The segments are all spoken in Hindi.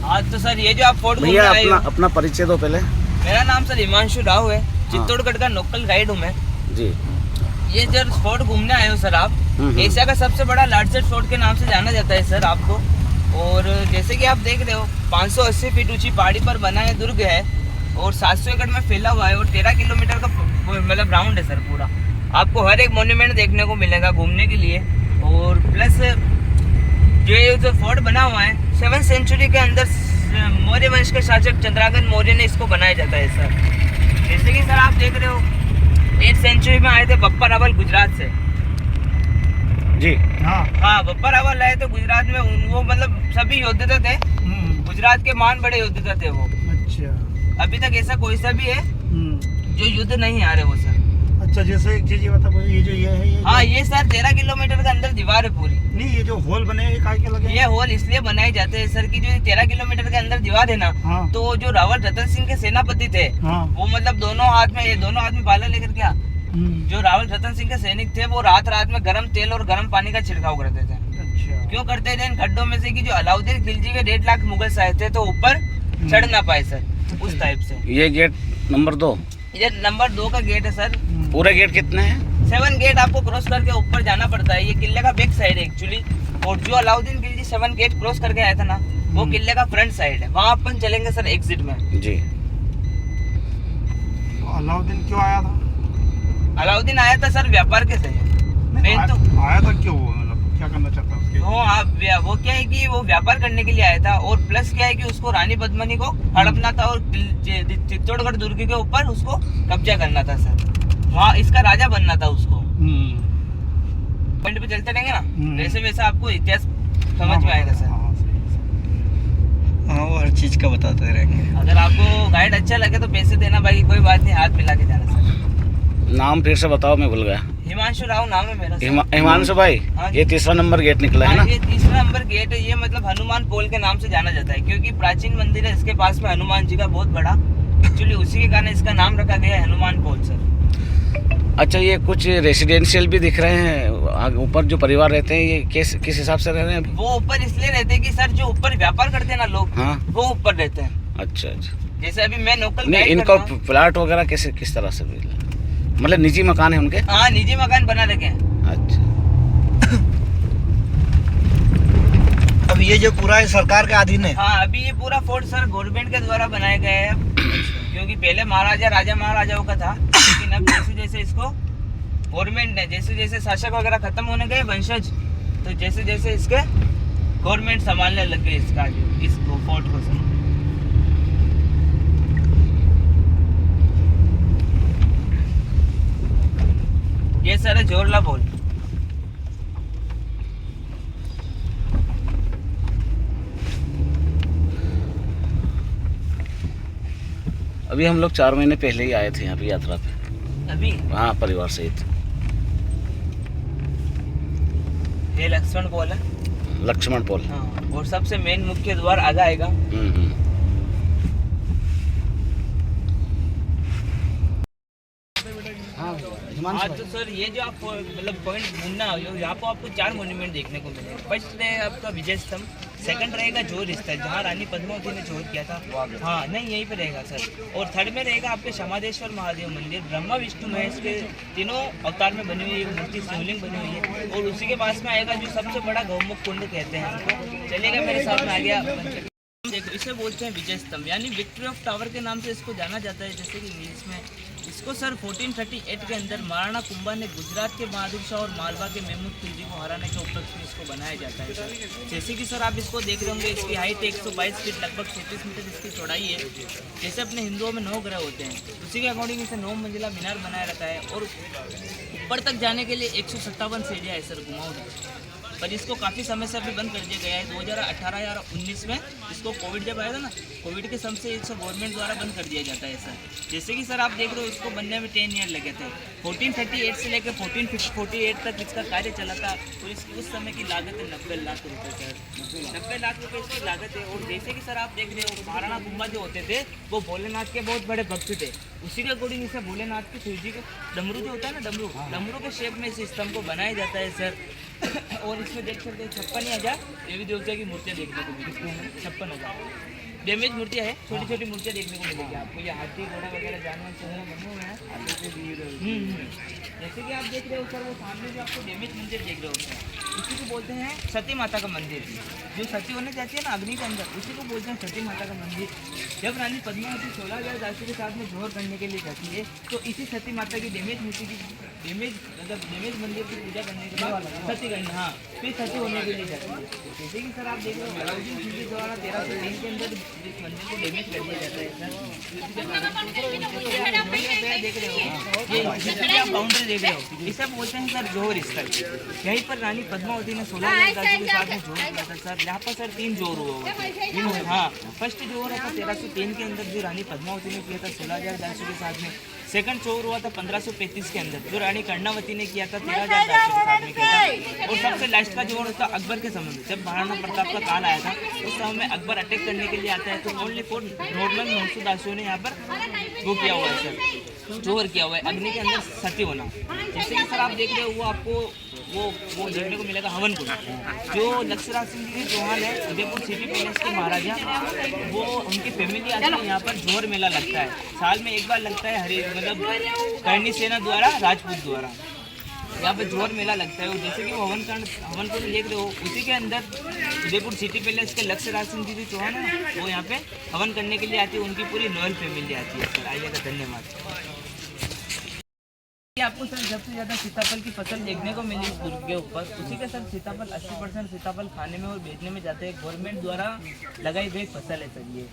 आज तो सर ये जो आप फोर्ट घूमने भैया आए हो, अपना परिचय दो पहले। मेरा नाम सर हिमांशु राव है, चित्तौड़गढ़ का लोकल गाइड हूँ मैं जी। ये जब फोर्ट घूमने आए हो सर आप, एशिया का सबसे बड़ा लार्जेस्ट फोर्ट के नाम से जाना जाता है सर आपको। और जैसे कि आप देख रहे हो 580 फीट ऊंची पहाड़ी पर बना है दुर्ग है और 700 एकड़ में फैला हुआ है और 13 किलोमीटर का मतलब राउंड है सर पूरा। आपको हर एक मोन्यूमेंट देखने को मिलेगा घूमने के लिए। और प्लस जो फोर्ट बना हुआ है 7th सेंचुरी के अंदर मौर्य वंश के शासक चंद्रगुप्त मौर्य ने इसको बनाया जाता है सर। जैसे कि सर आप देख रहे हो 8th सेंचुरी में आए थे बप्पा रावल गुजरात से जी। हाँ बप्पा रावल आए थे गुजरात में, वो मतलब सभी योद्धा थे, गुजरात के महान बड़े योद्धा थे वो। अच्छा। अभी तक ऐसा कोई सा भी है जो युद्ध नहीं आ रहे वो सर। अच्छा, जैसे एक चीज ये बता, ये जो ये है ये हाँ ये सर 13 किलोमीटर के अंदर दीवार है पूरी। नहीं, ये जो होल बने हैं काय के लगे? ये होल इसलिए बनाए जाते हैं सर कि जो 13 किलोमीटर के अंदर दीवार है ना, तो जो रावल रतन सिंह के सेनापति थे वो मतलब दोनों हाथ में भाला लेकर क्या, जो रावल रतन सिंह के सैनिक थे वो रात रात में गर्म तेल और गर्म पानी का छिड़काव करते थे। अच्छा। क्यों करते थे? इन खड्डों में से कि जो अलाउद्दीन खिलजी के 1.5 लाख मुगल आए थे तो ऊपर चढ़ ना पाए सर, उस टाइप से। ये गेट नंबर 2, ये नंबर 2 का गेट है सर। पूरे गेट कितने हैं? 7 गेट आपको क्रॉस करके ऊपर जाना पड़ता है। ये किले का बैक साइड है एक्चुअली, और जो अलाउद्दीन खिलजी 7 गेट क्रॉस करके आया था ना वो किले का फ्रंट साइड है, वहाँ अपन चलेंगे सर एग्जिट में जी। तो अलाउद्दीन क्यों आया था? अलाउद्दीन आया था सर व्यापार के से। आया था क्यों, मतलब क्या करना चाहता है उसके? वो क्या है कि वो व्यापार करने के लिए आया था, और प्लस क्या है कि उसको रानी पद्मिनी को हड़पना था और चित्तौड़गढ़ दुर्ग के ऊपर उसको कब्जा करना था सर, वहाँ इसका राजा बनना था उसको। पॉइंट पे चलते रहेंगे ना वैसे वैसे आपको इतिहास समझ में आएगा सर। हाँ, वो हर चीज का बताते रहेंगे। अगर आपको गाइड अच्छा लगे तो पैसे देना, बाकी कोई बात नहीं, हाथ मिला के जाना सर। नाम फिर से बताओ, मैं भूल गया। हिमांशु राव नाम है मेरा। हिमांशु भाई, ये तीसरा नंबर गेट निकला है ना? ये तीसरा नंबर गेट है। ये मतलब हनुमान पोल के नाम से जाना जाता है क्योंकि प्राचीन मंदिर है इसके पास में हनुमान जी का बहुत बड़ा, एक्चुअली उसी के कारण इसका नाम रखा गया है हनुमान पोल सर। अच्छा, ये कुछ रेसिडेंशियल भी दिख रहे हैं ऊपर, जो परिवार रहते हैं ये किस हिसाब से रह रहे हैं अभी? वो ऊपर इसलिए रहते हैं कि सर जो ऊपर व्यापार करते हैं ना लोग, हाँ, वो ऊपर रहते हैं। अच्छा। जैसे अभी मैं लोकल नहीं, इनको प्लाट वगैरह किस तरह से मिला? मतलब निजी मकान है उनके? हाँ निजी मकान बना रखे हैं। अच्छा। अब ये जो पूरा है सरकार के अधीन है? हाँ अभी ये पूरा फोर्ट सर गवर्नमेंट के द्वारा बनाया गया है, क्योंकि पहले राजा महाराजाओं का था, लेकिन अब जैसे जैसे इसको गवर्नमेंट ने जैसे जैसे शासक वगैरह खत्म होने गए वंशज, तो जैसे जैसे इसके गवर्नमेंट संभालने लग गई इसको फोर्ट को सर। ये सर है जोरला पोल। अभी हम लोग 4 महीने पहले ही आए थे यहाँ पे यात्रा पे, अभी हाँ परिवार सहित। ये लक्ष्मण पोल है। लक्ष्मण पोल। हाँ, और सबसे मेन मुख्य द्वार आगे आएगा। हाँ तो सर ये जो आप मतलब पॉइंट घूमना हो, यहाँ पर आपको 4 मोन्यूमेंट देखने को मिलेंगे। फर्स्ट है आपका विजय स्तंभ, सेकंड रहेगा जोर स्थल जहाँ रानी पद्मावती ने जोर किया था, हाँ नहीं यहीं पे रहेगा सर। और थर्ड में रहेगा आपके क्षमादेश्वर महादेव मंदिर, ब्रह्मा विष्णु महेश के तीनों अवतार में बनी हुई मूर्ति शिवलिंग बनी हुई है। और उसी के पास में आएगा जो सबसे बड़ा गौमुख कुंड कहते हैं हमको, चलेगा मेरे साथ में आ गया। इसे बोलते हैं विजय स्तंभ, यानी विक्ट्री ऑफ टावर के नाम से इसको जाना जाता है। जैसे कि इंग्लिश में इसको सर 1438 के अंदर महाराणा कुंभा ने गुजरात के बहादुर शाह और मालवा के महमूद खिलजी को हराने के उपलक्ष्य में इसको बनाया जाता है सर। जैसे कि सर आप इसको देख रहे होंगे, इसकी हाइट 122 फीट लगभग 36 मीटर इसकी चौड़ाई है। जैसे अपने हिंदुओं में 9 ग्रह होते हैं, उसी के अकॉर्डिंग इसे 9 मंजिला मीनार बनाया रखा है। और ऊपर तक जाने के लिए 157 सीढ़ियाँ है सर घुमाओ, पर इसको काफ़ी समय से अभी बंद कर दिया गया है। 2018 या 19 में इसको कोविड जब आया था ना, कोविड के समय से इसको गवर्नमेंट द्वारा बंद कर दिया जाता है सर। जैसे कि सर आप देख रहे हो इसको बनने में 10 ईयर लगे थे। 1438 से लेकर 1448 तक इसका कार्य चला था, और इसकी उस समय की लागत है 90 लाख रुपये सर। 90 लाख रुपये इसकी लागत है। और जैसे कि सर आप देख रहे हो महाराणा कुंभा जो होते थे वो भोलेनाथ के बहुत बड़े भक्त थे, उसी के अकॉर्डिंग इसे भोलेनाथ के शिव जी के डमरू जो होता है ना, डमरू के शेप में इस स्तंभ को बनाया जाता है सर। और इसमें देख सकते हैं 56,000 देवी देवता की मूर्तियाँ देखने को मिलेगी। 56,000 डैमेज मूर्तियाँ है, छोटी छोटी मूर्तियाँ देखने को मिलेगी आपको। ये हाथी घोड़ा वगैरह जानवर वगैरह बने हुए हैं। जैसे कि आप देख रहे हो सर, वो सामने जो आपको डैमेज मंदिर देख रहे हो सर, उसी को बोलते हैं सती माता का मंदिर। जो सती होने जाती है ना अग्नि के अंदर, उसी को बोलते हैं सती माता का मंदिर। जब रानी पद्मावती 16,000 दासियों के साथ में जोहर करने के लिए जाती है, तो इसी सती माता की डैमेज मूर्ति की डैमेज मंदिर की पूजा करने के बाद सती करनी, हाँ, फिर सती होने के लिए जाती है। जैसे कि सर आप देख रहे हो अलाउद्दीन खिलजी द्वारा 1303 के अंदर इस मंदिर को डैमेज कर दिया जाता है सर। देख रहे हो ये आप बाउंड्री देख रहे हो, इसे बोलते हैं सर जोहर स्थल। यहीं पर रानी पद्मावती ने 16,000 दासियों के साथ में जोहर किया था सर। यहाँ पर सर 3 जोहर हुआ। हाँ, फर्स्ट जोहर था 1303 के अंदर जो रानी पद्मावती ने किया था 16,000 दासियों के साथ में। सेकंड जोहर हुआ था 1535 के अंदर जो रानी कर्णावती ने किया था 13,000 दासियों के साथ में किया था। और सबसे लास्ट का जोहर था अकबर के समय में, जब महाराणा प्रताप का काल आया था उस समय में अकबर अटैक करने के लिए आता है, तो ओनली 4 नॉर्मल 900 दासियों ने यहाँ पर वो किया हुआ है सर, जोहर किया हुआ है अग्नि के अंदर सती होना। जैसे कि सर आप देख रहे हो वो आपको वो देखने को मिलेगा हवन कुंड। जो लक्ष्यराज सिंह जी चौहान है उदयपुर सिटी पैलेस के महाराजा, वो उनकी फैमिली आती है यहाँ पर जोहर मेला लगता है, साल में एक बार लगता है। मतलब करनी सेना द्वारा, राजपूत द्वारा यहाँ पे जोहर मेला लगता है। और जैसे कि वो हवन कुंड देख रहे हो, उसी के अंदर उदयपुर सिटी पैलेस के लक्ष्यराज सिंह जी चौहान है, वो यहाँ पे हवन करने के लिए आती है, उनकी पूरी रॉयल फैमिली आती है सर। आइएगा, धन्यवाद। आपको सर सबसे ज़्यादा सीताफल की फसल देखने को मिली दुर्ग के ऊपर, उसी के सर सीताफल 80% सीताफल खाने में और बेचने में जाते हैं। गवर्नमेंट द्वारा लगाई गई फसल है सर ये।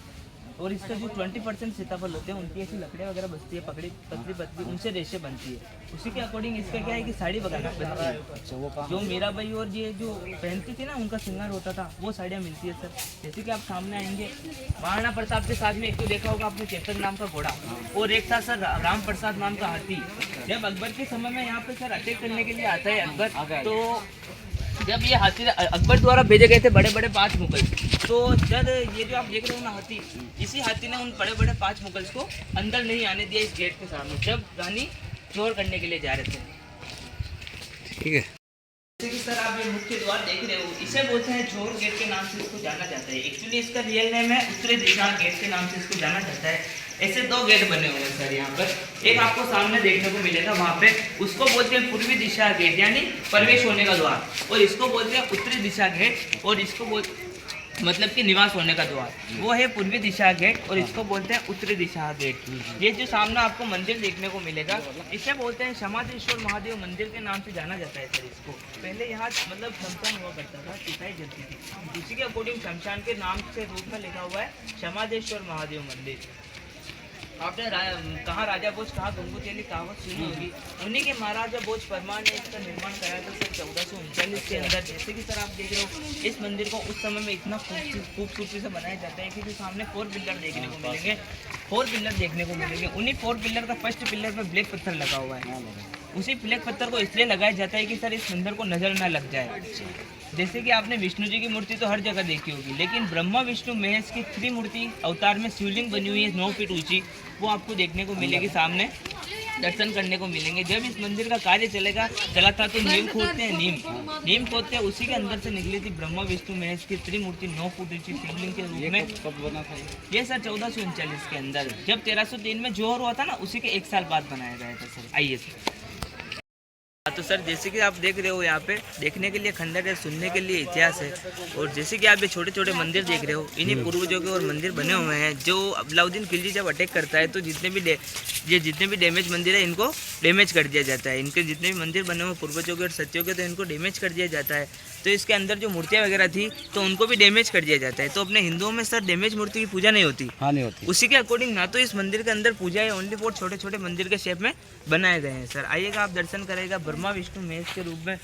और इसका जो 20% सीताफल होते हैं उनकी ऐसी लकड़ियाँ वगैरह बचती है, पतली पतली, उनसे रेशे बनती है। उसी के अकॉर्डिंग इसका क्या है कि साड़ी वगैरह बनती है। जो मीराबाई और ये जो पहनती थी ना, उनका श्रृंगार होता था, वो साड़ियाँ मिलती है सर। जैसे कि आप सामने आएंगे, महाराणा प्रताप के साथ में एक तो देखा होगा आपने चेतन नाम का घोड़ा, और एक था सर राम प्रसाद नाम का हाथी। जब अकबर के समय में यहाँ पे सर अटैक करने के लिए आता है अकबर, तो जब ये हाथी अकबर द्वारा भेजे गए थे बड़े बड़े 5 मुगल, तो जब ये जो आप देख रहे हो ना हाथी, इसी हाथी ने उन बड़े बड़े 5 मुगल्स को अंदर नहीं आने दिया इस गेट के सामने, जब रानी जोहर करने के लिए जा रहे थे। ठीक है। जैसे कि सर आप ये मुख्य द्वार देख रहे हो, इसे बोलते हैं जोहर गेट के नाम से इसको जाना जाता है। एक्चुअली इसका रियल नेम है उत्तरी दिशा गेट के नाम से इसको जाना जाता है। ऐसे 2 गेट बने हुए हैं सर यहाँ पर। एक आपको सामने देखने को मिलेगा वहाँ पे, उसको बोलते हैं पूर्वी दिशा गेट, यानी प्रवेश होने का द्वार, और इसको बोलते हैं उत्तरी दिशा गेट, और इसको मतलब कि निवास होने का द्वार, वो है पूर्वी दिशा गेट, और इसको बोलते हैं उत्तरी दिशा गेट। ये जो सामने आपको मंदिर देखने को मिलेगा, इसे बोलते हैं समाधेश्वर महादेव मंदिर के नाम से जाना जाता है सर इसको। पहले यहाँ मतलब शमशान हुआ करता था, चिताई जलती थी, उसी के अकॉर्डिंग शमशान के नाम से रूप में लिखा हुआ है समाधेश्वर महादेव मंदिर। आपने कहाँ राजा भोज, कहाँ गंगोत्री कहावत सुनी होगी, उन्हीं के महाराजा भोज परमार ने इसका निर्माण कराया था सर 1439 के अंदर। जैसे कि सर आप देख रहे हो, इस मंदिर को उस समय में इतना खूबसूरती से बनाया जाता है कि जो सामने 4 पिलर देखने को मिलेंगे, 4 पिलर देखने को मिलेंगे। उन्हीं 4 पिलर का फर्स्ट पिलर पर ब्लैक पत्थर लगा हुआ है। उसी ब्लैक पत्थर को इसलिए लगाया जाता है कि सर इस मंदिर को नजर ना लग जाए। जैसे कि आपने विष्णु जी की मूर्ति तो हर जगह देखी होगी, लेकिन ब्रह्मा विष्णु महेश की 3 मूर्ति अवतार में शिवलिंग बनी हुई है 9 फीट ऊंची, वो आपको देखने को मिलेगी, सामने दर्शन करने को मिलेंगे। जब इस मंदिर का कार्य चला था तो नीम खोदते हैं, नीम खोदते हैं, उसी के अंदर से निकली थी ब्रह्मा विष्णु महेश की 3 मूर्ति 9 फुट ऊंची शिवलिंग के रूप में। कब बना था ये सर 1439 के अंदर, जब 1303 में जोहर हुआ था ना, उसी के 1 साल बाद बनाया गया था सर। आइए सर। तो सर जैसे कि आप देख रहे हो, यहाँ पे देखने के लिए खंडर है, सुनने के लिए इतिहास है। और जैसे कि आप ये छोटे छोटे मंदिर देख रहे हो, इन्हीं पूर्वजों के और मंदिर बने हुए हैं। जो अलाउद्दीन खिलजी जब अटैक करता है तो जितने भी डैमेज मंदिर है इनको डैमेज कर दिया जाता है। इनके जितने भी मंदिर बने हुए पूर्वजों के और सत्यों के, तो इनको डैमेज कर दिया जाता है। तो इसके अंदर जो मूर्तियाँ वगैरह थी तो उनको भी डैमेज कर दिया जाता है। तो अपने हिंदुओं में सर डैमेज मूर्ति की पूजा नहीं होती। हाँ, नहीं होती। उसी के अकॉर्डिंग ना तो इस मंदिर के अंदर पूजा है, ओनली 4 छोटे छोटे मंदिर के शेप में बनाए गए हैं सर। आइएगा, आप दर्शन करेगा ब्रह्मा विष्णु महेश के रूप में।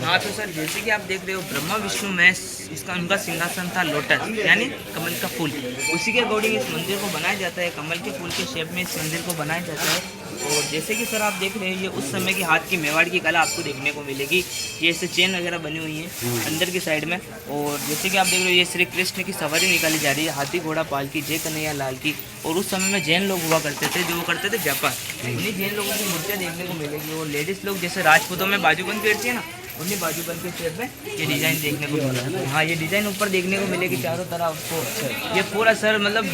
हाँ तो सर जैसे कि आप देख रहे हो, ब्रह्मा विष्णु महेश, इसका उनका सिंहासन था लोटस, यानी कमल का फूल। उसी के अकॉर्डिंग इस मंदिर को बनाया जाता है, कमल के फूल के शेप में इस मंदिर को बनाया जाता है। और जैसे कि सर आप देख रहे हैं, ये उस समय की हाथ की मेवाड़ की कला आपको देखने को मिलेगी। ये ऐसे चेन वगैरह बनी हुई है अंदर की साइड में। और जैसे कि आप देख रहे हो, ये श्री कृष्ण की सवारी निकाली जा रही है, हाथी घोड़ा पाल की, जय कन्हैया लाल की। और उस समय में जैन लोग हुआ करते थे, जो वो करते थे जापा, उन्हीं जैन लोगों की मूर्तियाँ देखने को मिलेगी। और लेडीज़ लोग जैसे राजपूतों में बाजूबंद पहनती है ना, उन्हीं बाजूबंद के शेप में ये डिज़ाइन देखने को मिलेगा। हाँ, ये डिज़ाइन ऊपर देखने को मिलेगी चारों तरफ आपको। ये पूरा सर मतलब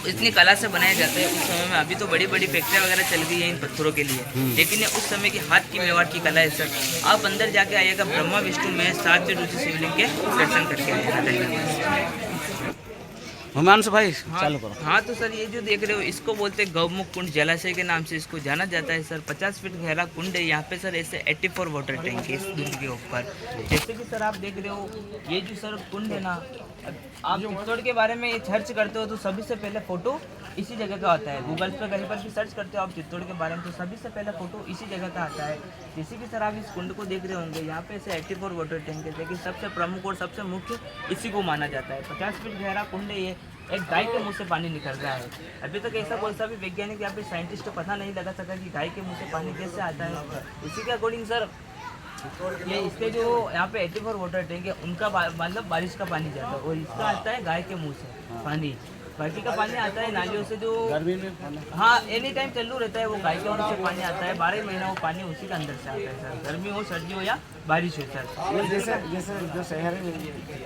इतनी कला से बनाया जाता है उस समय में। अभी तो बड़ी बड़ी फैक्ट्रियाँ वगैरह चल गई हैं इन पत्थरों के लिए, लेकिन ये उस समय की हाथ की मेवाड़ की कला है सर। आप अंदर जाके आइएगा, ब्रह्मा विष्णु में 7 रुचि शिवलिंग के दर्शन करके आइएगा। हिमांशु भाई हाँ, चालू करो। हाँ तो सर ये जो देख रहे हो इसको बोलते हैं गौमुख कुंड जलाशय के नाम से इसको जाना जाता है सर। 50 फीट गहरा कुंड है यहाँ पे सर। ऐसे 84 वाटर टैंक है इस कुंड के ऊपर। जैसे कि सर आप देख रहे हो ये जो सर कुंड है ना, आप चित्तौड़ के बारे में ये सर्च करते हो तो सभी से पहले फोटो इसी जगह का आता है। गूगल पे कहीं पर भी सर्च करते हो आप चित्तौड़ के बारे में तो सभी से पहले फोटो इसी जगह का आता है। जैसे कि सर आप इस कुंड को देख रहे होंगे, यहाँ पे ऐसे 84 वाटर टैंक है, लेकिन सबसे प्रमुख और सबसे मुख्य इसी को माना जाता है। 50 फीट गहरा कुंड है ये। एक गाय के मुंह से पानी निकल रहा है। अभी तक ऐसा कोई सा भी वैज्ञानिक या फिर साइंटिस्ट को पता नहीं लगा सका कि गाय के मुंह से पानी कैसे आता है। इसी के अकॉर्डिंग सर ये इसके जो यहाँ पे 84 वाटर टैंक है उनका मतलब बारिश का पानी जाता है, और इसका आता है गाय के मुंह से पानी। बाकी का पानी आता है नालियों से जो गर्मी में हाँ एनी टाइम चालू रहता है, वो गाय के मुंह से पानी आता है। 12 महीना वो पानी उसी के अंदर से आता है सर, गर्मी हो सर्दी हो या बारिश हो सर। ये जैसे जैसे जो शहर है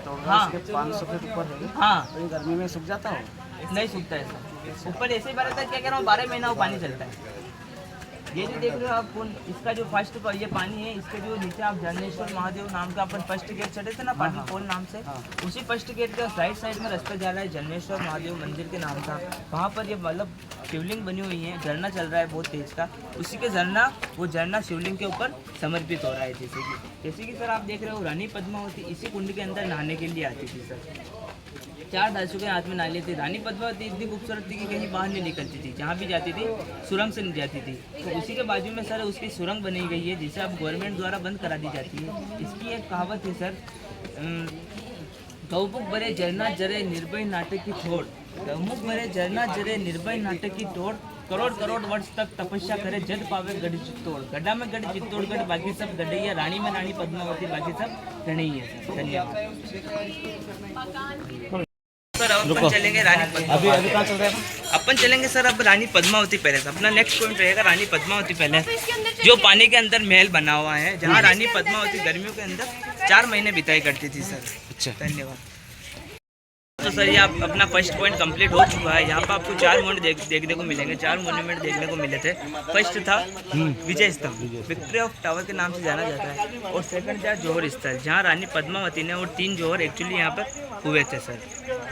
तो हाँ। 500 फीट ऊपर है, हाँ तो ये गर्मी में सूख जाता हो। नहीं सूखता है सर, ऊपर ऐसे ही बार क्या कह रहा हूँ 12 महीना वो पानी चलता है। ये जो देख रहे हो आप कुंड, इसका जो फर्स्ट ये पानी है, इसके जो नीचे आप जन्नेश्वर महादेव नाम का अपन फर्स्ट गेट चढ़े थे ना पाटन पोल नाम से, उसी फर्स्ट गेट के राइट साइड में रास्ता जा रहा है जन्नेश्वर महादेव मंदिर के नाम का। वहाँ पर ये मतलब शिवलिंग बनी हुई है, झरना चल रहा है बहुत तेज का। उसी के वो झरना शिवलिंग के ऊपर समर्पित हो रहा है। जैसे कि सर आप देख रहे हो रानी पद्मावती इसी कुंड के अंदर नहाने के लिए आती थी सर। 4 दासों के हाथ में नाले थे। रानी पद्मावती इतनी खूबसूरत थी कि कहीं बाहर नहीं निकलती थी, जहाँ भी जाती थी सुरंग से नहीं जाती थी। तो उसी के बाजू में सर उसकी सुरंग बनी गई है, जिसे अब गवर्नमेंट द्वारा बंद करा दी जाती है। इसकी एक कहावत है सर, गौमुख भरे झरना जरे निर्भय नाटक की ठोड़, गौमुख भरे झरना जरे निर्भय नाटक की ठोड़, करोड़ करोड़ वर्ष तक तपस्या करे जद पावे गढ़ चित्तौड़। गड्ढा में गढ़ चित्तौड़गढ़, बाकी सब गढ़ैया, रानी में रानी पद्मावती, बाकी सब गढ़ैया सर। धन्यवाद सर। अब अपन चलेंगे रानी अभी अभी कहाँ चल रहे हैं? अपन चलेंगे सर अब रानी पद्मावती पैलेस। अपना नेक्स्ट पॉइंट रहेगा रानी पद्मावती पैलेस, जो पानी के अंदर महल बना हुआ है, जहाँ रानी पद्मावती गर्मियों के अंदर 4 महीने बिताई करती थी सर। अच्छा धन्यवाद। तो सर ये आप अपना फर्स्ट पॉइंट कंप्लीट हो चुका है। यहाँ पर आपको 4 मोन्यूमेंट देखने को मिलेंगे। 4 मोन्यूमेंट देखने को मिले थे। फर्स्ट था विजय स्तंभ, विक्ट्री ऑफ टावर के नाम से जाना जाता है, और सेकंड था जौहर स्थल, जहाँ रानी पद्मावती ने और 3 जौहर एक्चुअली यहाँ पर हुए थे सर।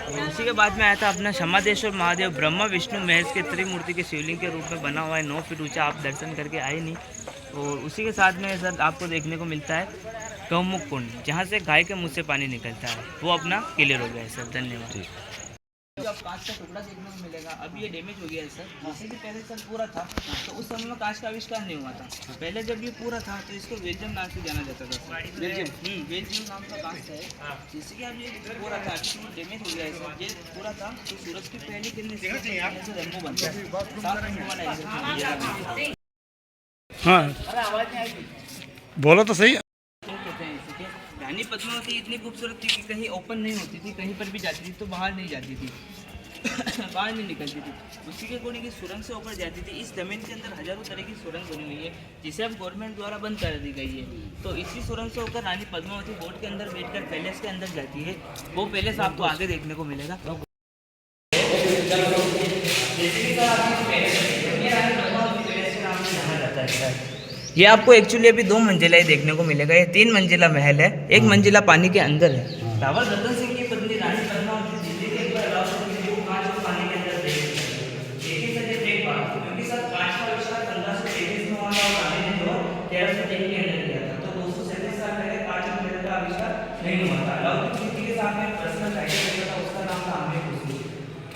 और उसी के बाद में आया था अपना क्षमादेश्वर महादेव, ब्रह्मा विष्णु महेश के त्रिमूर्ति के शिवलिंग के रूप में बना हुआ है। 9 फीट ऊँचा, आप दर्शन करके आए नहीं। और उसी के साथ में सर आपको देखने को मिलता है गौमुख कुंड, जहाँ से गाय के मुंह से पानी निकलता है, वो अपना क्लियर हो गया है सर। धन्यवाद। जो आप कांच का टुकड़ा देखने को मिलेगा, अभी ये डैमेज हो गया है सर। जैसे कि पहले सर पूरा था तो उस समय में कांच का आविष्कार नहीं हुआ था। पहले जब ये पूरा था तो इसको बेल्जियम नाम से जाना जाता था। बेल्जियम नाम का कांच है। जैसे कि अब ये पूरा था, डैमेज हो गया है सर। ये पूरा था तो सूरज की पहली किरण से रेनबो बनता है। हाँ अरे आवाज़ नहीं आई। बोलो तो सही। रानी पद्मावती इतनी खूबसूरत थी कि कहीं ओपन नहीं होती थी, कहीं पर भी जाती थी तो बाहर नहीं जाती थी बाहर नहीं निकलती थी। उसी के अकॉर्डिंग की सुरंग से ऊपर जाती थी। इस जमीन के अंदर हजारों तरह की सुरंग बनी हुई है, जिसे अब गवर्नमेंट द्वारा बंद कर दी गई है। तो इसी सुरंग से होकर रानी पद्मावती बोट के अंदर बैठकर पैलेस के अंदर जाती है। वो पैलेस आपको आगे देखने को मिलेगा। ये आपको एक्चुअली अभी 2 मंजिला ही देखने को मिलेगा। ये 3 मंजिला महल है, 1 मंजिला पानी के अंदर है। रावल रतन सिंह की पत्नी रानी पद्मावती दिल्ली के एक बार रावल सिंह को कांच और पानी के अंदर देखिए सर, ये देख पा क्योंकि सर कांच का आविष्कार 1523 में हुआ था और रानी ने जो 1303 के अंदर किया था। तो 237 साल पहले कांच और महल का आविष्कार नहीं हुआ था। अलाउद्दीन खिलजी के साथ में पर्सनल राइटर रहता था, उसका नाम था आमिर खुसरो।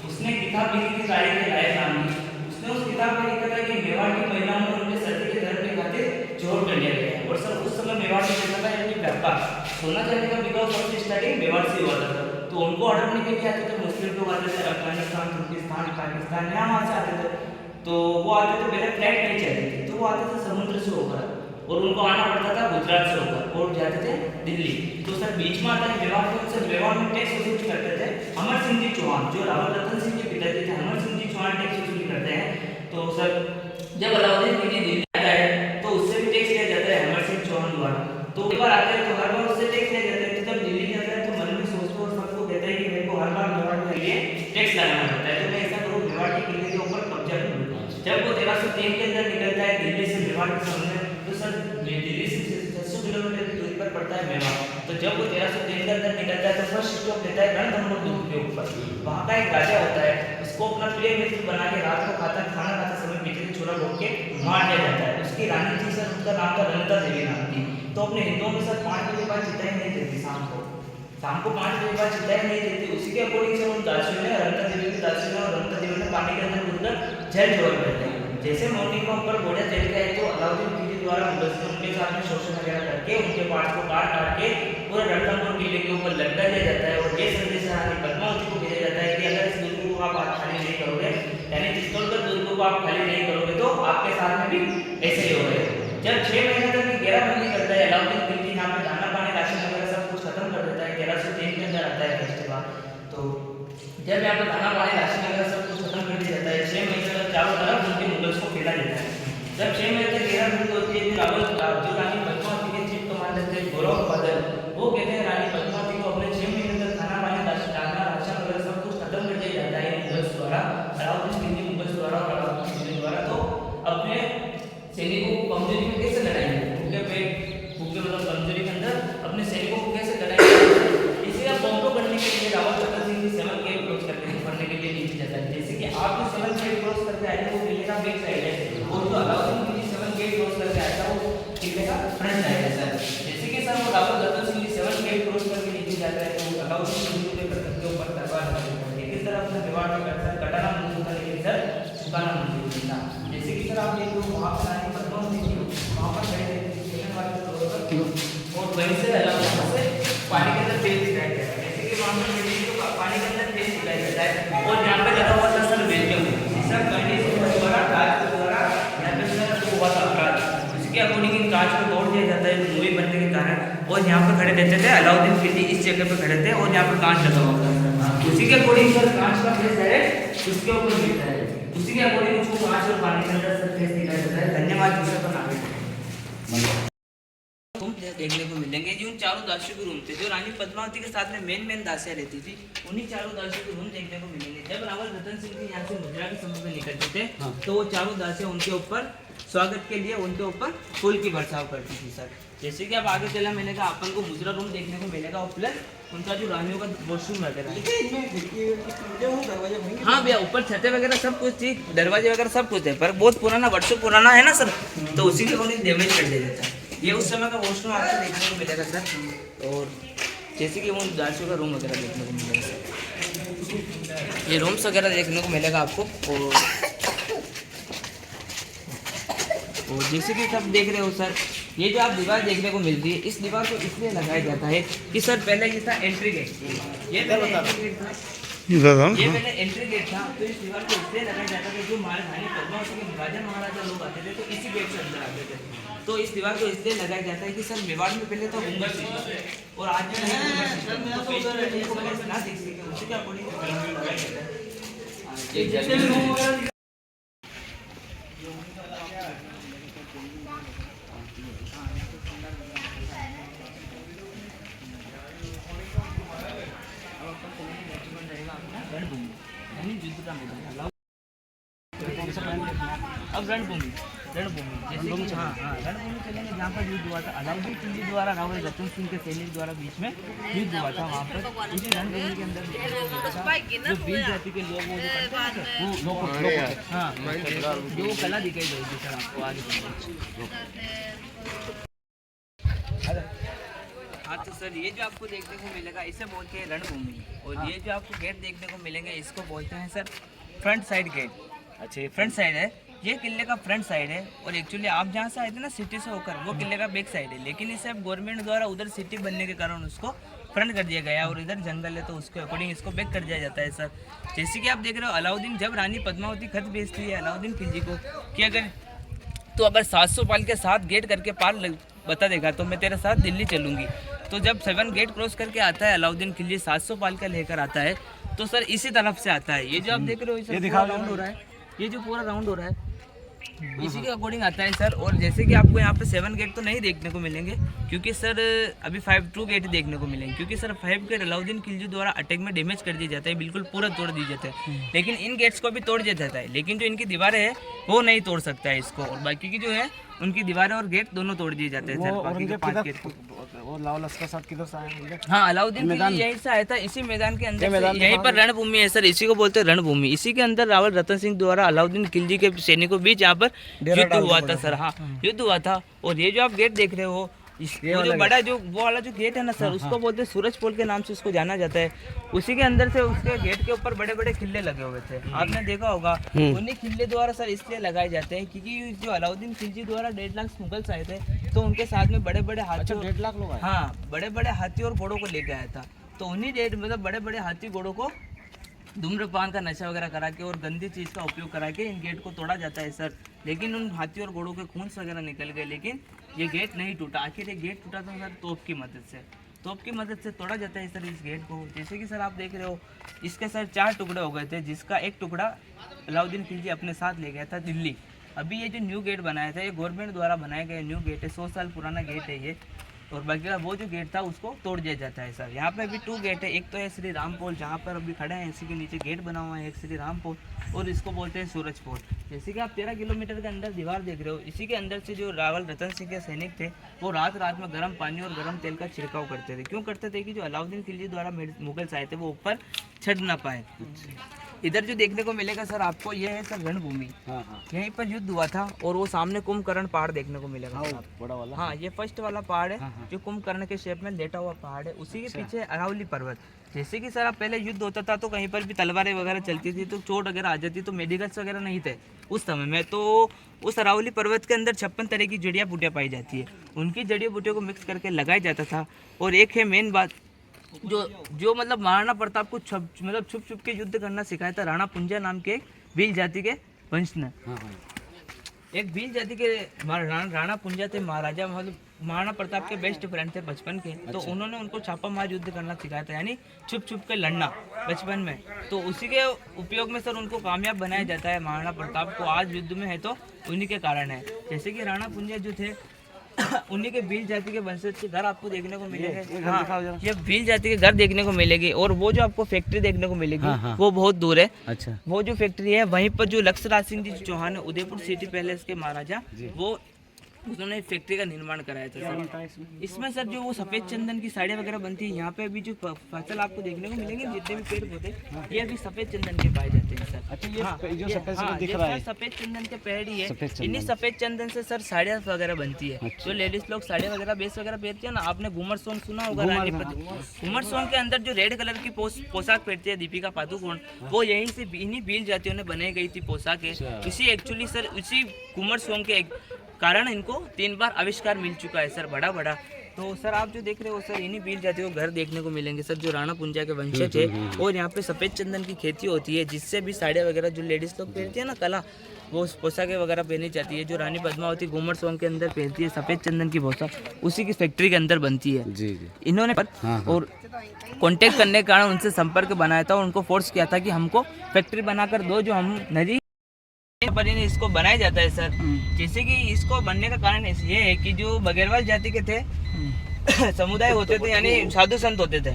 उसने किताब लिखी थी गाड़ी के लायक नाम की। उसने उस किताब में लिखा था कि मेवाड़ की महिलाओं ने उनके सती के घर पे खातिर जोर कर लिया गया। और सर उस समय मेवाड़ में चलता था यानी व्यापार, सोना चांदी का बिकाऊ सबसे स्टार्टिंग मेवाड़ से हुआ था। तो उनको हड़पने के लिए आते थे मुस्लिम लोग, आते थे अफगानिस्तान, तुर्किस्तान, पाकिस्तान, यहाँ वहाँ से आते थे। तो वो आते थे, पहले फ्लाइट नहीं चलती थी तो वो आते थे समुद्र से होकर, और उनको आना पड़ता था गुजरात से होकर और जाते थे दिल्ली। तो सर बीच में आता है मेवाड़ में, उनसे मेवाड़ में टैक्स वसूल करते थे अमर सिंह जी चौहान, जो रावल रतन सिंह के पिताजी थे। अमर सिंह जी चौहान टैक्स वसूल करते हैं। तो सर जब अलाउद्दीन खिलजी दिल्ली आता है तो उससे भी टैक्स लिया जाता है अमर सिंह चौहान द्वारा। तो एक बार जब वो 1303 के अंदर निकलता है दिल्ली से मेवाड़ के सामने, तो सर दिल्ली से 600 किलोमीटर की दूरी पर पड़ता है मेवाड़। तो जब वो 1303 के अंदर निकलता है तो फर्स्ट स्टॉप लेता है रणथंभौर दुर्ग के ऊपर। वहाँ का एक राजा होता है, उसको अपना प्रिय मित्र बना के रात को खाना खाते समय पीछे से छोरा रोक के मार दिया जाता है। उसकी रानी थी सर, उसका नाम था ललिता देवी नाम थी। तो अपने हिंदुओं में सर 5 बजे बाद चिताई नहीं देती, शाम को 5 बजे बाद चिताई नहीं देती। उसी के अकॉर्डिंग से उन दासियों ने ललिता देवी की दासियों ने और ललिता देवी ने पानी के अंदर कूदकर जेल जोड़ करते हैं। जैसे मॉर्निंग में ऊपर घोड़े चढ़ गए तो अलाउद्दीन खिलजी द्वारा मुगल्स ने उनके साथ में शोषण वगैरह करके उनके पार्ट को काट के पूरे रणथंभौर किले के ऊपर लटका दिया जाता है। और ये संदेश रानी पद्मावती को भेजा जाता है कि अगर इस दुर्ग को आप खाली नहीं करोगे, यानी चित्तौड़गढ़ दुर्ग को आप खाली नहीं करोगे तो आपके साथ में भी ऐसे ही होगा। जब 6 महीने तक की घेराबंदी करता है अलाउद्दीन खिलजी, यहाँ पे दाना पानी राशन वगैरह सब कुछ खत्म कर देता है। 1303 के अंदर आता है फेस्टिवल। तो जब यहाँ पे दाना पानी राशन वगैरह सब कुछ खत्म कर दिया जाता है, 6 महीने तक चारों तरफ उनके मुगल्स को खेला जाता है। जब 6 महीने तक घेराबंदी होती है, जो रानी पद्मावती के चीफ कमांडर थे गौरव बादल, वो कहते हैं रानी पद्मावती को अपने 6 महीने तक खाना पानी राशन वगैरह सब कुछ खत्म कर दिया जाता है मुगल्स द्वारा, अलाउद्दीन खिलजी मुगल्स द्वारा और अलाउद्दीन खिलजी द्वारा। तो अपने सैनिकों को कमजोरी में कैसे लड़ाएंगे, भूखे मतलब कमजोरी के अंदर अपने सैनिकों को कैसे लड़ाएंगे, इसे आप बॉम्बो करने के लिए रावत रतन सिंह की 7 गेट क्रॉस करने के लिए नीचे जाता है। जैसे कि आप जो 7 गेट क्रॉस करके आए थे वो किले का बैक साइड है, और जो अलाउद्दीन खिलजी 7 गेट क्रॉस करके आया था वो किले का फ्रंट साइड है सर। जैसे कि सर वो रावत रतन सिंह 7 गेट क्रॉस करके नीचे जाता है तो अलाउद्दीन खिलजी के ऊपर तलवार लगाई, लेकिन सर अपने मेवाड़ में कटाना मंजूर था, लेकिन सर झुकाना मंजूर नहीं था। जैसे कि सर आप देख लो वहाँ पर रानी पद्मावती थी, वहाँ पर खड़े थे और वहीं से अलाउद्दीन से पानी के अंदर तेल सिखाया गया है। जैसे कि वहाँ पर तो पानी के अंदर तेल सिखाया जाता है। और यहाँ पे लगा हुआ था सर वेलकम, सर कंडीशन द्वारा कांच के द्वारा यहाँ पे सर हुआ था अपराध, उसके अकॉर्डिंग इन कांच को तोड़ दिया जाता है मूवी बनने के कारण। और यहाँ पे खड़े रहते थे अलाउद्दीन खिलजी, इस जगह पे खड़े थे और यहाँ पे कांच लगा हुआ था, उसी के अकॉर्डिंग सर कांच का फेस डायरेक्ट उसके ऊपर मिलता है, उसी के अकॉर्डिंग उसको कांच और पानी के अंदर सर फेस दिखाया जाता है। धन्यवाद जी सर। देखने को मिलेंगे जी उन चारों दासियों के रूम थे जो रानी पद्मावती के साथ में मेन दासियां रहती थी, उन्हीं चारों दासियों के रूम देखने को मिलेंगे। जब रावल रतन सिंह जी यहाँ से मुद्रा के समय में निकलते थे तो वो चारों दासियां उनके ऊपर स्वागत के लिए उनके ऊपर फूल की बरसाव करती थी सर। जैसे कि अब आगे चला मैंने कहा अपन को मुद्रा रूम देखने को मिलेगा और प्लस उनका जो रानियों का वॉशरूम वगैरह, हाँ भैया ऊपर छतें वगैरह सब कुछ थी, दरवाजे वगैरह सब कुछ है, पर बहुत पुराना वर्षों पुराना है ना सर, तो उसी के अकॉर्डिंग डैमेज कर दिया जाता है। ये उस समय का वॉशरूम आपको देखने को मिलेगा सर। और जैसे कि उन दासियों का रूम वगैरह देखने को मिलेगा सर, ये रूम्स वगैरह देखने को मिलेगा आपको। और जैसे कि सब देख रहे हो सर, ये जो आप दीवार देखने को मिलती है, इस दीवार को इसलिए लगाया जाता है कि सर पहले ये था एंट्री गेट, ये पहले एंट्री गेट था, ये पहले एंट्री गेट था, तो इस दीवार को इसलिए लगाया जाता था जो हमारे रानी पद्मावती के राजा महाराजा लोग आते थे तो इसी गेट से अंदर आते थे। तो इस दीवार को इसलिए लगाया जाता है कि सर मेवाड़ में पहले तो घूंघट सिस्टम और आज भी घूंघट सिस्टम, तो पेश को मैंने ना देख सके उसी के अकॉर्डिंग लगाया जाता है। अब रणभूमि जैसे कि हाँ रणभूमि चलेंगे जहाँ पर युद्ध हुआ था अलाउद्दीन खिलजी द्वारा रावल रतन सिंह के सैनिक द्वारा बीच में युद्ध हुआ था। वहाँ पर उसी रणभूमि के अंदर जो बीज जाति के लोग वो जो करते हैं वो हाँ जो कला दिखाई गई थी सर आपको आगे। हाँ तो सर ये जो आपको देखने को मिलेगा इसे बोलते हैं रणभूमि, और ये जो आपको गेट देखने को मिलेंगे इसको बोलते हैं सर फ्रंट साइड गेट। अच्छा ये फ्रंट साइड है, ये किले का फ्रंट साइड है, और एक्चुअली आप जहाँ से आए थे ना सिटी से होकर वो किले का बैक साइड है, लेकिन इसे अब गवर्नमेंट द्वारा उधर सिटी बनने के कारण उसको फ्रंट कर दिया गया और इधर जंगल है तो उसके अकॉर्डिंग इसको बैक कर दिया जाता है सर। जैसे कि आप देख रहे हो अलाउद्दीन जब रानी पद्मावती खत भेजती है अलाउद्दीन खिलजी को कि अगर 700 पाल के 7 गेट करके पार बता देगा तो मैं तेरे साथ दिल्ली चलूँगी। तो जब 7 गेट क्रॉस करके आता है अलाउद्दीन खिलजी 700 पाल का लेकर आता है तो सर इसी तरफ से आता है। ये जो आप देख रहे हो ये पूरा राउंड हो रहा है, ये जो पूरा राउंड हो रहा है इसी के अकॉर्डिंग आता है सर। और जैसे कि आपको यहाँ पे 7 गेट तो नहीं देखने को मिलेंगे, क्योंकि सर अभी 2 गेट देखने को मिलेंगे, क्योंकि सर 5 गेट अलाउद्दीन खिलजी द्वारा अटैक में डैमेज कर दिए जाते हैं, बिल्कुल पूरा तोड़ दिए जाते हैं। लेकिन इन गेट्स को भी तोड़ दिया जाता है, लेकिन जो इनकी दीवारें हैं वो नहीं तोड़ सकता है इसको, और बाकी की जो है उनकी दीवारें और गेट दोनों तोड़ दिए जाते हैं सर, बाकी के 5 गेट को। वो लाहौल लश्कर साहब किधर से आए? हाँ, अलाउद्दीन खिलजी यहीं से आया था, इसी मैदान के अंदर से, यहीं पर रणभूमि है सर, इसी को बोलते हैं रणभूमि। इसी के अंदर रावल रतन सिंह द्वारा अलाउद्दीन खिलजी के सैनिकों बीच यहाँ पर युद्ध हुआ था सर। हाँ, युद्ध हुआ था। और ये जो आप गेट देख रहे हो, वो जो बड़ा जो वो वाला जो गेट है ना सर, उसको बोलते हैं सूरज पोल के नाम से उसको जाना जाता है। उसी के अंदर से उसके गेट के ऊपर बड़े बड़े किले लगे हुए थे, आपने देखा होगा। उन्हीं किले द्वारा सर इसलिए लगाए जाते हैं क्योंकि जो अलाउद्दीन खिलजी द्वारा 1.5 लाख मुगल्स आए थे, तो उनके साथ में बड़े बड़े हाथी, 1.5 लाख लोग आए? हाँ, बड़े बड़े हाथी और घोड़ों को लेके आया था। तो उन्हीं मतलब बड़े बड़े हाथी घोड़ों को धूम्रपान का नशा वगैरह करा के और गंदी चीज़ का उपयोग करा के इन गेट को तोड़ा जाता है सर। लेकिन उन हाथी और घोड़ों के खून वगैरह निकल गए, लेकिन ये गेट नहीं टूटा। आखिर ये गेट टूटा था सर तोप की मदद से तोड़ा जाता है सर इस गेट को। जैसे कि सर आप देख रहे हो, इसके सर 4 टुकड़े हो गए थे, जिसका एक टुकड़ा अलाउद्दीन खिलजी अपने साथ ले गया था दिल्ली। अभी ये जो न्यू गेट बनाया था, ये गवर्नमेंट द्वारा बनाया गया न्यू गेट है, 100 साल पुराना गेट है ये। और बाकी का वो जो गेट था उसको तोड़ दिया जाता है सर। यहाँ पे अभी 2 गेट है, एक तो है श्री राम पोल जहाँ पर अभी खड़े हैं, इसी के नीचे गेट बना हुआ है एक श्री राम पोल, और इसको बोलते हैं सूरज पोल। जैसे कि आप 13 किलोमीटर के अंदर दीवार देख रहे हो, इसी के अंदर से जो रावल रतन सिंह के सैनिक थे वो रात रात में गर्म पानी और गर्म तेल का छिड़काव करते थे। क्यों करते थे? कि जो अलाउद्दीन खिलजी द्वारा मुगल्स आए थे वो ऊपर चढ़ ना पाए। इधर जो देखने को मिलेगा सर आपको, ये है सर रणभूमि। यहीं पर युद्ध हुआ था, और वो सामने कुंभकर्ण पहाड़ देखने को मिलेगा सर आपको। बड़ा वाला? हाँ, ये फर्स्ट वाला पहाड़ है जो कुंभकर्ण के शेप में लेटा हुआ पहाड़ है। उसी के पीछे अरावली पर्वत। जैसे कि सर आप पहले युद्ध होता था तो कहीं पर भी तलवारें वगैरह चलती थी, तो चोट वगैरह आ जाती, तो मेडिकल्स वगैरह नहीं थे उस समय में। तो उस अरावली पर्वत के अंदर 56 तरह की जड़ियाँ बूटियाँ पाई जाती है, उनकी जड़ियों बूटियों को मिक्स करके लगाया जाता था। और एक है मेन बात, जो मतलब महाराणा प्रताप को छुप छुप के युद्ध करना सिखाया था राणा पुंजा नाम के एक भील जाति के वंश ने। एक भील जाति के राणा पुंजा थे महाराजा, मतलब महाराणा प्रताप के बेस्ट फ्रेंड थे बचपन के। तो उन्होंने उनको छापा मार युद्ध करना सिखाया था, यानी छुप छुप के लड़ना बचपन में। तो उसी के उपयोग में सर उनको कामयाब बनाया जाता है महाराणा प्रताप को। आज युद्ध में है तो उन्हीं के कारण है। जैसे कि राणा पुंजा जो थे उन्हीं के भील जाति के वंशज के घर आपको देखने को मिलेंगे। हाँ, ये भील जाति के घर देखने को मिलेगी। और वो जो आपको फैक्ट्री देखने को मिलेगी, वो बहुत दूर है। अच्छा। वो जो फैक्ट्री है वहीं पर जो लक्ष्यराज सिंह जी चौहान है, उदयपुर सिटी पैलेस के महाराजा, वो उन्होंने फैक्ट्री का निर्माण कराया था सर। इसमें सर जो वो सफ़ेद चंदन की साड़ियाँ वगैरह बनती है। यहाँ पे अभी जो फसल आपको देखने को मिलेंगे, जितने भी पेड़ पौधे, ये अभी सफ़ेद चंदन के पाए जाते हैं सर। अच्छा, ये जो सफ़ेद दिख रहा है, सफ़ेद चंदन के पेड़ ही है। इन्हीं सफ़ेद चंदन से सर साड़ियाँ वगैरह बनती है। जो लेडीज लोग साड़ियाँ वगैरह बेस वगैरह पहनती है ना, आपने घूमर सॉन्ग सुना होगा, रानी प्रताप। घूमर सॉन्ग के अंदर जो रेड कलर की पोशाक पहनती है दीपिका पादुकोण, वो यहीं से इन्हीं भील जातियों ने बनाई गई थी पोशाक है। इसी एक्चुअली सर उसी घूमर सॉन्ग के कारण इनको 3 बार आविष्कार मिल चुका है सर, बड़ा बड़ा। तो सर आप जो देख रहे हो सर, इन्हीं भील जातियों को घर देखने को मिलेंगे सर, जो राणा पुंजा के वंशज है। और यहाँ पे सफ़ेद चंदन की खेती होती है, जिससे भी साड़ियाँ वगैरह जो लेडीज़ लोग पहनती है ना, कला, वो पोशाकें वगैरह पहनी जाती है। जो रानी पद्मावती घूमर सॉन्ग के अंदर पहनती है सफ़ेद चंदन की पोशाक, उसी की फैक्ट्री के अंदर बनती है। जी जी। इन्होंने और कॉन्टेक्ट करने के कारण उनसे संपर्क बनाया था और उनको फोर्स किया था कि हमको फैक्ट्री बनाकर दो, जो हम नदी पर इसको बनाया जाता है सर। जैसे कि इसको बनने का कारण ये है कि जो बघेरवाल जाति के थे समुदाय होते थे, यानी साधु संत होते थे,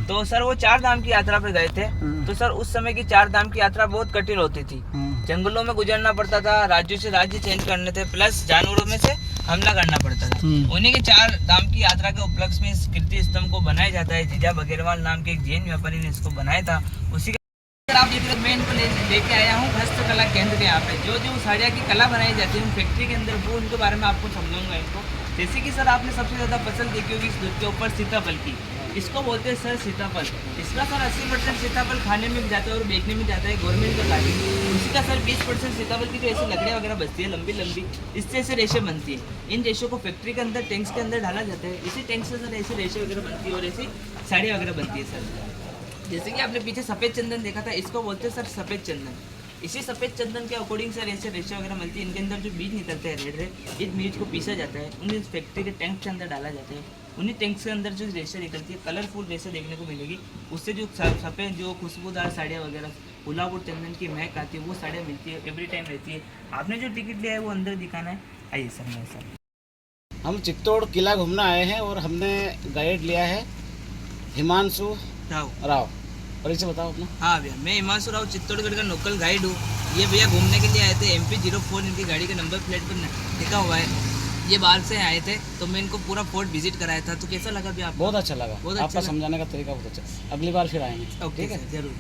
तो सर वो 4 धाम की यात्रा पे गए थे। तो सर उस समय की 4 धाम की यात्रा बहुत कठिन होती थी, जंगलों में गुजरना पड़ता था, राज्यों से राज्य चेंज करने थे, प्लस जानवरों में से हमला करना पड़ता था। उन्हीं के 4 धाम की यात्रा के उपलक्ष्य में इस कीर्ति स्तंभ को बनाया जाता है। जीजा बघेरवाल नाम के एक जैन व्यापारी ने इसको बनाया था। उसी आप देख रहे हो, मैं इनको लेके आया हूँ हस्तकला केंद्र के। यहाँ पे जो साड़ियाँ की कला बनाई जाती है फैक्ट्री के अंदर, वो उनके बारे में आपको समझाऊंगा इनको। जैसे कि सर आपने सबसे ज़्यादा फसल देखी होगी इस दूध के ऊपर सीताफल की, इसको बोलते हैं सर सीताफल। इसका सर 80% सीताफल खाने में भी जाता है और बेचने में जाता है गवर्नमेंट का काटी। उसी का सर 20% सीताफल की जो ऐसी लकड़ियाँ वगैरह बचती है लंबी लंबी, इससे ऐसे रेशे बनती है। इन रेशों को फैक्ट्री के अंदर टैंक्स के अंदर डाला जाता है। इसी टैंक से सर ऐसे रेशे वगैरह बनती है और ऐसी साड़ियाँ वगैरह बनती है सर। जैसे कि आपने पीछे सफ़ेद चंदन देखा था, इसको बोलते हैं सर सफ़ेद चंदन। इसी सफ़ेद चंदन के अकॉर्डिंग सर ऐसे रेशे वगैरह मिलती है। इनके अंदर जो बीज निकलते हैं रेड रेड, इस बीज को पीसा जाता है, उन्हें फैक्ट्री के टैंक के अंदर डाला जाता है। उन्हीं टैंक्स के अंदर जो रेशा निकलती है, कलरफुल रेशा देखने को मिलेगी। उससे जो सफ़ेद जो खुशबूदार साड़ियाँ वगैरह, कोल्हापुर चंदन की महक आती है, वो साड़ियाँ मिलती है, एवरी टाइम रहती है। आपने जो टिकट लिया है वो अंदर दिखाना है। आइए सर, मैं सर। हम चित्तौड़ किला घूमने आए हैं और हमने गाइड लिया है हिमांशु राव। परिचय बताओ अपना। हाँ भैया, मैं हिमांशु राव चित्तौड़गढ़ का लोकल गाइड हूँ। ये भैया घूमने के लिए आए थे। MP04 इनकी गाड़ी का नंबर प्लेट पर लिखा हुआ है। ये बाहर से आए थे तो मैं इनको पूरा फोर्ट विजिट कराया था। तो कैसा लगा भैया आपको? बहुत अच्छा लगा, बहुत अच्छा आपका लगा। समझाने का तरीका बहुत अच्छा। अगली बार फिर आएंगे। ओके, ठीक है, जरूर।